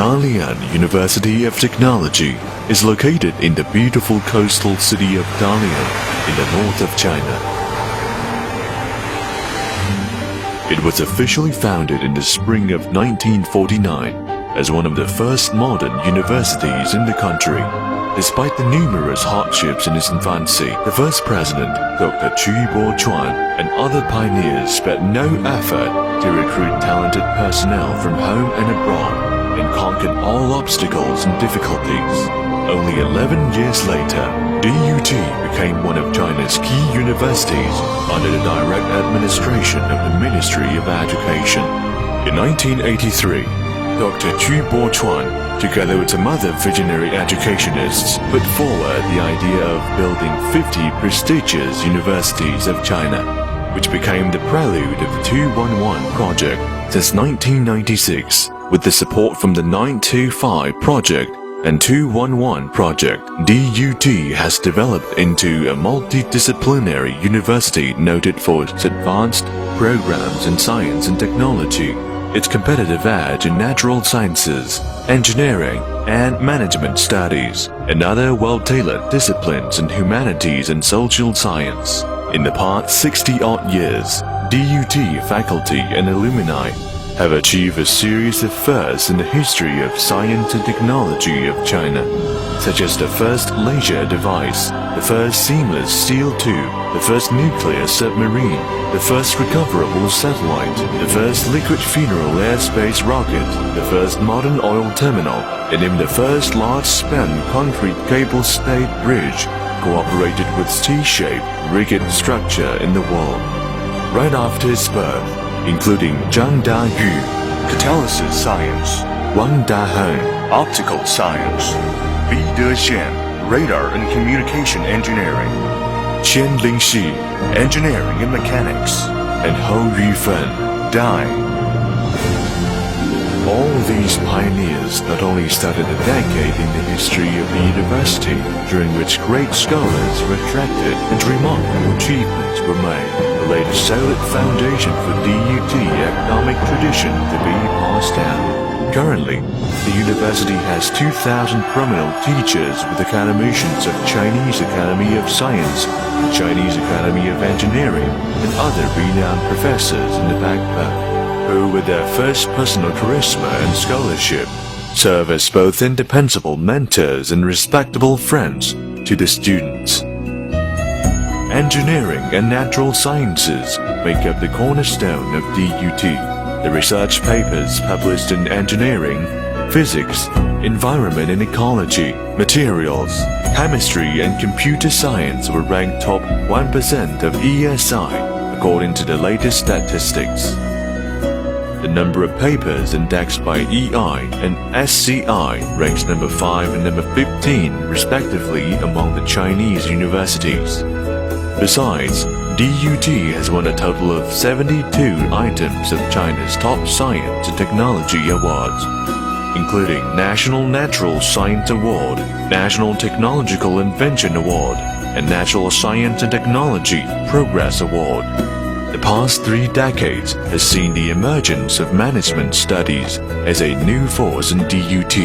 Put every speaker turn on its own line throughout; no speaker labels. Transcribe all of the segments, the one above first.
Dalian University of Technology is located in the beautiful coastal city of Dalian in the north of China. It was officially founded in the spring of 1949 as one of the first modern universities in the country. Despite the numerous hardships in its infancy, the first president, Dr. Chu Bo-chuan, and other pioneers spared no effort to recruit talented personnel from home and abroad, and conquered all obstacles and difficulties. Only 11 years later, DUT became one of China's key universities under the direct administration of the Ministry of Education. In 1983, Dr. Chu Bo-chuan, together with some other visionary educationists, put forward the idea of building 50 prestigious universities of China, which became the prelude of the 211 project. Since 1996, with the support from the 925 project and 211 project, DUT has developed into a multidisciplinary university noted for its advanced programs in science and technology, its competitive edge in natural sciences, engineering, and management studies, and other well-tailored disciplines in humanities and social science. In the past 60-odd years, DUT faculty and alumni have achieved a series of firsts in the history of science and technology of China, such as the first laser device, the first seamless steel tube, the first nuclear submarine, the first recoverable satellite, the first liquid fuel airspace rocket, the first modern oil terminal, and even the first large-span concrete cable-stayed bridge cooperated with T-shaped, rigid structure in the world. Right after his birth, including Zhang Da-yu, catalysis science, Wang Da-heng, optical science, Bi De-xian, radar and communication engineering, Qian Lingxi, engineering and mechanics, and Hou Yufen, dye. All these pioneers not only started a decade in the history of the university, during which great scholars were attracted and remarkable achievements were made, but laid a solid foundation for DUT economic tradition to be passed down. Currently, the university has 2,000 prominent teachers with academicians of Chinese Academy of Science, Chinese Academy of Engineering, and other renowned professors in the backbone, who, with their first personal charisma and scholarship, serve as both indispensable mentors and respectable friends to the students. Engineering and natural sciences make up the cornerstone of DUT. The research papers published in engineering, physics, environment and ecology, materials, chemistry and computer science were ranked top 1% of ESI according to the latest statistics. The number of papers indexed by EI and SCI ranks number 5 and number 15 respectively among the Chinese universities. Besides, DUT has won a total of 72 items of China's top science and technology awards, including National Natural Science Award, National Technological Invention Award, and National Science and Technology Progress Award. The past 3 decades has seen the emergence of management studies as a new force in DUT.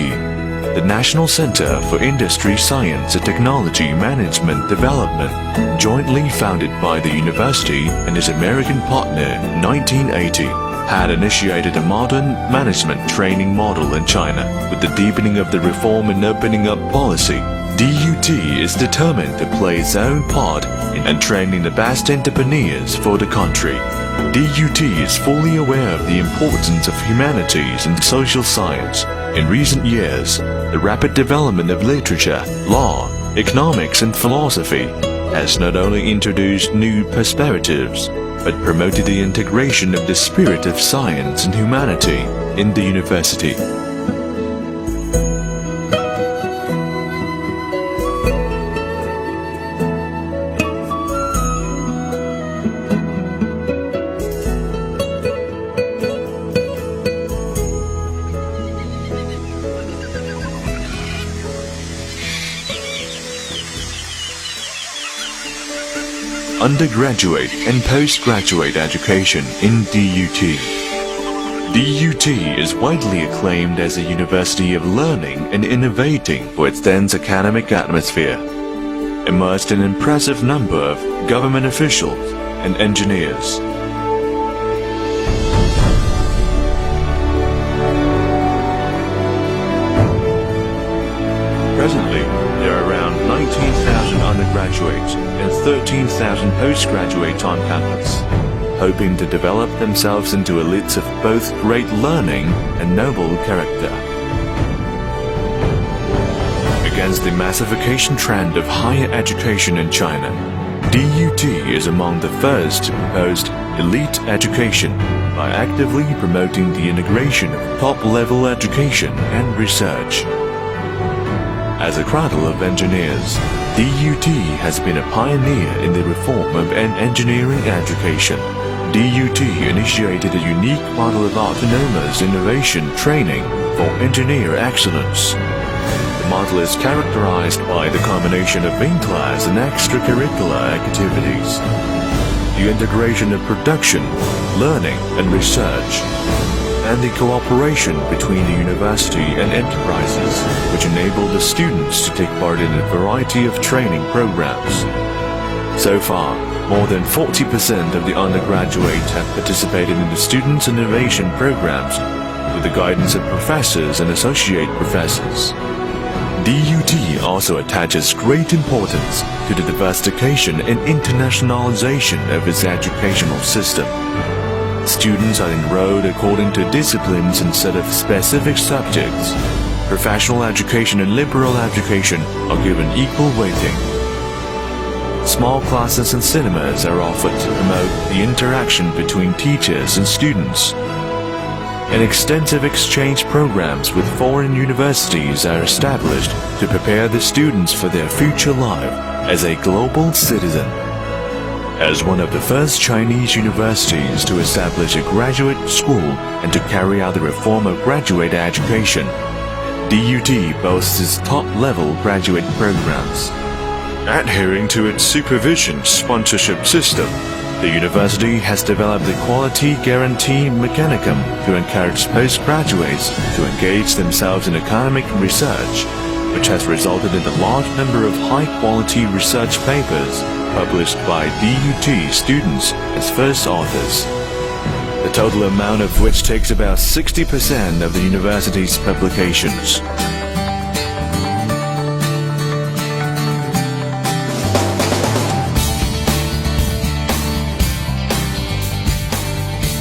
The National Center for Industry Science and Technology Management Development, jointly founded by the university and its American partner in 1980, had initiated a modern management training model in China. With the deepening of the reform and opening up policy, DUT is determined to play its own part in training the best entrepreneurs for the country. DUT is fully aware of the importance of humanities and social science. In recent years, the rapid development of literature, law, economics and philosophy has not only introduced new perspectives, but promoted the integration of the spirit of science and humanity in the university. Undergraduate and postgraduate education in DUT. DUT is widely acclaimed as a university of learning and innovating for its dense academic atmosphere, immersed in an impressive number of government officials and engineers. Presently, there are around 19,000 undergraduates and 13,000 postgraduates on campus, hoping to develop themselves into elites of both great learning and noble character. Against the massification trend of higher education in China, DUT is among the first to propose elite education by actively promoting the integration of top-level education and research. As a cradle of engineers, DUT has been a pioneer in the reform of engineering education. DUT initiated a unique model of autonomous innovation training for engineer excellence. The model is characterized by the combination of in-class and extracurricular activities, the integration of production, learning, and research, and the cooperation between the university and enterprises, which enable the students to take part in a variety of training programs. So far, more than 40% of the undergraduates have participated in the students' innovation programs with the guidance of professors and associate professors. DUT also attaches great importance to the diversification and internationalization of its educational system. Students are enrolled according to disciplines instead of specific subjects. Professional education and liberal education are given equal weighting. Small classes and cinemas are offered to promote the interaction between teachers and students. And extensive exchange programs with foreign universities are established to prepare the students for their future life as a global citizen. As one of the first Chinese universities to establish a graduate school and to carry out the reform of graduate education, DUT boasts its top-level graduate programs. Adhering to its supervision sponsorship system, the university has developed the Quality Guarantee Mechanism to encourage postgraduates to engage themselves in academic research, which has resulted in a large number of high-quality research papers published by DUT students as first authors, the total amount of which takes about 60% of the university's publications.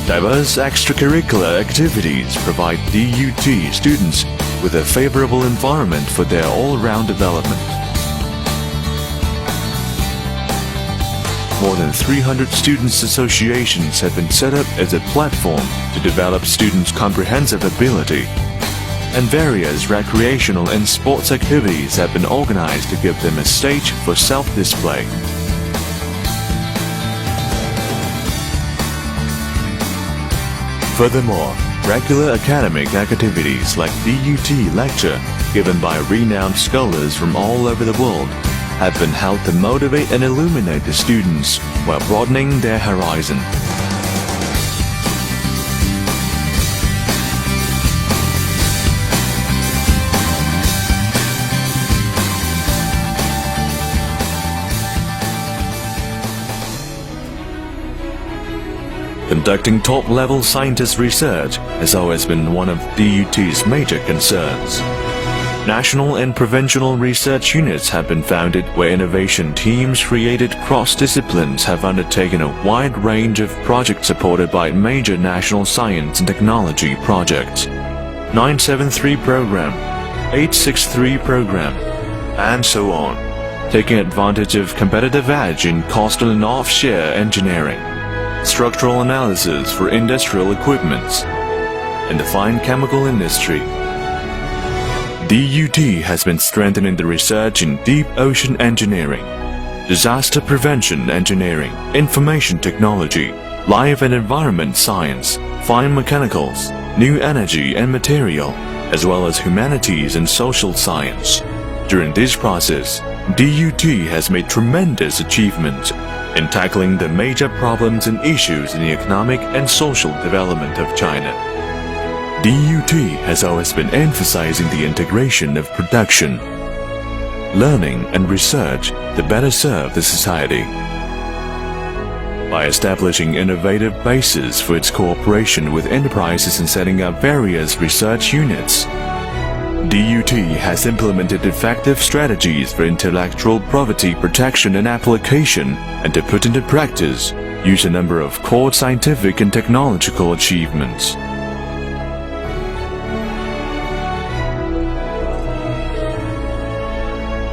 Diverse extracurricular activities provide DUT students with a favorable environment for their all-round development. More than 300 students' associations have been set up as a platform to develop students' comprehensive ability, and various recreational and sports activities have been organized to give them a stage for self-display. Furthermore, regular academic activities like DUT lecture given by renowned scholars from all over the world have been held to motivate and illuminate the students while broadening their horizon. Conducting top-level scientist research has always been one of DUT's major concerns. National and provincial research units have been founded where innovation teams created cross-disciplines have undertaken a wide range of projects supported by major national science and technology projects. 973 program, 863 program, and so on, taking advantage of competitive edge in coastal and offshore engineering, structural analysis for industrial equipments, and the fine chemical industry. DUT has been strengthening the research in deep ocean engineering, disaster prevention engineering, information technology, life and environment science, fine mechanicals, new energy and material, as well as humanities and social science. During this process, DUT has made tremendous achievements in tackling the major problems and issues in the economic and social development of China. DUT has always been emphasizing the integration of production, learning and research to better serve the society. By establishing innovative bases for its cooperation with enterprises and setting up various research units, DUT has implemented effective strategies for intellectual property protection and application, and to put into practice, use a number of core scientific and technological achievements.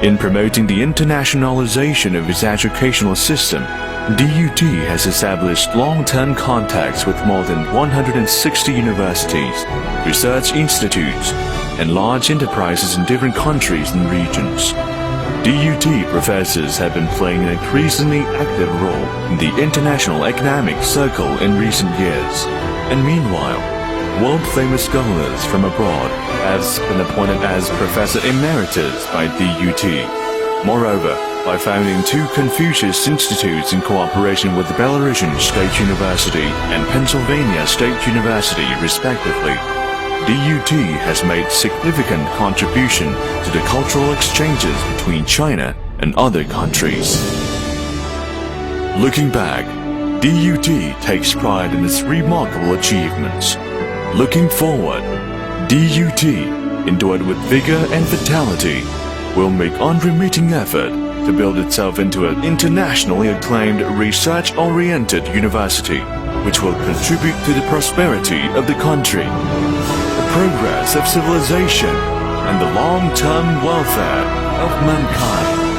In promoting the internationalization of its educational system, DUT has established long-term contacts with more than 160 universities, research institutes, and large enterprises in different countries and regions. DUT professors have been playing an increasingly active role in the international economic circle in recent years, and meanwhile, world-famous scholars from abroad have been appointed as Professor Emeritus by DUT. Moreover, by founding two Confucius Institutes in cooperation with the Belarusian State University and Pennsylvania State University, respectively, DUT has made significant contribution to the cultural exchanges between China and other countries. Looking back, DUT takes pride in its remarkable achievements. Looking forward, DUT, endowed with vigor and vitality, will make unremitting effort to build itself into an internationally acclaimed research-oriented university, which will contribute to the prosperity of the country, the progress of civilization, and the long-term welfare of mankind.